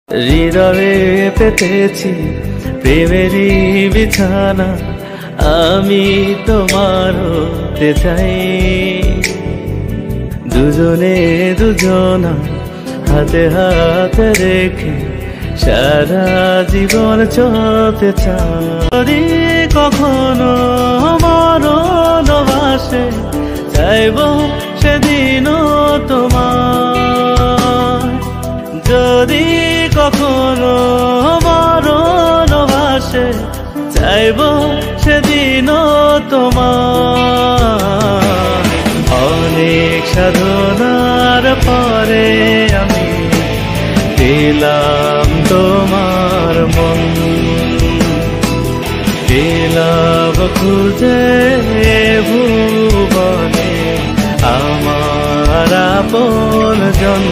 হৃদয়ে পেতেছি প্রেমেরই বিছানা, আমি তোমার হতে চাই। দুজনে দুজনা হাতে হাতে রেখে সারা জীবন চলতে চাই। যদি কখনো মরণ বাসে চাইব সেদিনও তোমার, যদি কখনো মরণ বাসে চাইব সেদিনও তোমার। অনেক সাধনার পরে আমি পেলাম তোমার মন, পেলাম খুঁজে ভুবনে আমার আপন জন।